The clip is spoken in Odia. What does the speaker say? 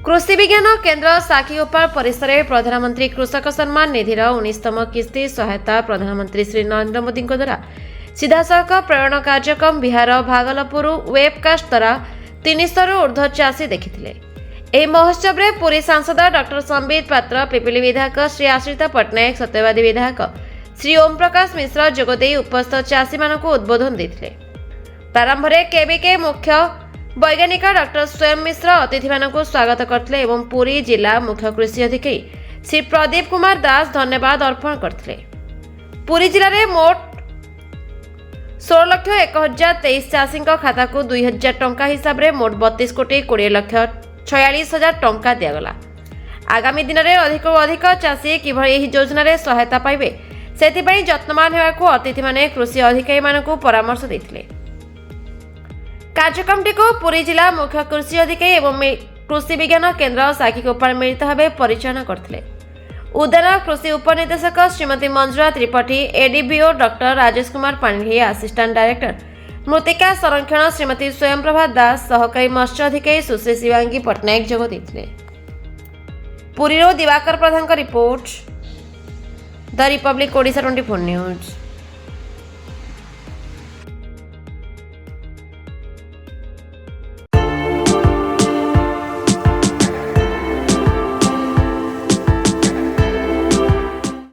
कृषि विज्ञान केन्द्र साखीगोपाल परिसर में प्रधानमंत्री कृषक सम्मान निधिर 19तम किस्ती सहायता प्रधानमंत्री श्री नरेंद्र मोदी द्वारा सीधासख प्रेरण कार्यक्रम बिहार भागलपुर वेबकास्ट द्वारा 300 ऊर्ध्व चाषी देखिथिले। ଏହି ମହୋତ୍ସବରେ ପୁରୀ ସାଂସଦ ଡକ୍ଟର ସମ୍ବିତ ପାତ୍ର, ପିପିଲି ବିଧାୟକ ଶ୍ରୀ ଆଶ୍ରିତା ପଟ୍ଟନାୟକ, ସତ୍ୟବାଦୀ ବିଧାୟକ ଶ୍ରୀ ଓମ୍ ପ୍ରକାଶ ମିଶ୍ର ଯୋଗଦେଇ ଉପସ୍ଥିତ ଚାଷୀମାନଙ୍କୁ ଉଦ୍ବୋଧନ ଦେଇଥିଲେ। ପ୍ରାରମ୍ଭରେ କେବିକେ ମୁଖ୍ୟ ବୈଜ୍ଞାନିକ ଡକ୍ଟର ସ୍ୱୟଂ ମିଶ୍ର ଅତିଥିମାନଙ୍କୁ ସ୍ୱାଗତ କରିଥିଲେ ଏବଂ ପୁରୀ ଜିଲ୍ଲା ମୁଖ୍ୟ କୃଷି ଅଧିକାରୀ ଶ୍ରୀ ପ୍ରଦୀପ କୁମାର ଦାସ ଧନ୍ୟବାଦ ଅର୍ପଣ କରିଥିଲେ। ପୁରୀ ଜିଲ୍ଲାରେ ମୋଟ 16,01,023 ଚାଷୀଙ୍କ ଖାତାକୁ 2,000 ଟଙ୍କା ହିସାବରେ ମୋଟ 32,20,46,000 ଟଙ୍କା ଦିଆଗଲା। ଆଗାମୀ ଦିନରେ ଅଧିକରୁ ଅଧିକ ଚାଷୀ କିଭଳି ଏହି ଯୋଜନାରେ ସହାୟତା ପାଇବେ ସେଥିପାଇଁ ଯତ୍ନବାନ ହେବାକୁ ଅତିଥିମାନେ କୃଷି ଅଧିକାରୀମାନଙ୍କୁ ପରାମର୍ଶ ଦେଇଥିଲେ। କାର୍ଯ୍ୟକ୍ରମଟିକୁ ପୁରୀ ଜିଲ୍ଲା ମୁଖ୍ୟ କୃଷି ଅଧିକାରୀ ଏବଂ କୃଷି ବିଜ୍ଞାନ କେନ୍ଦ୍ର ସାକ୍ଷୀଗୋପାଳ ମିଳିତ ଭାବେ ପରିଚାଳନା କରିଥିଲେ। ଉଦ୍ୟାନ କୃଷି ଉପନିର୍ଦ୍ଦେଶକ Shrimati Manjula Tripathi, ADBO doctor Rajesh Kumar Panigrahi, assistant director ମୃତ୍ତିକା ସଂରକ୍ଷଣ ଶ୍ରୀମତୀ ସ୍ୱୟଂପ୍ରଭା ଦାସ, ସହକାରୀ ମତ୍ସ୍ୟ ଅଧିକାରୀ ସୁଶ୍ରୀ ଶିବାଙ୍ଗୀ ପଟ୍ଟନାୟକ ଯୋଗ ଦେଇଥିଲେ। ପୁରୀରୁ ଦିବାକର ପ୍ରଧାନଙ୍କ ରିପୋର୍ଟ, ଦ ରିପବ୍ଲିକ ଓଡ଼ିଶା 24 ନ୍ୟୁଜ୍।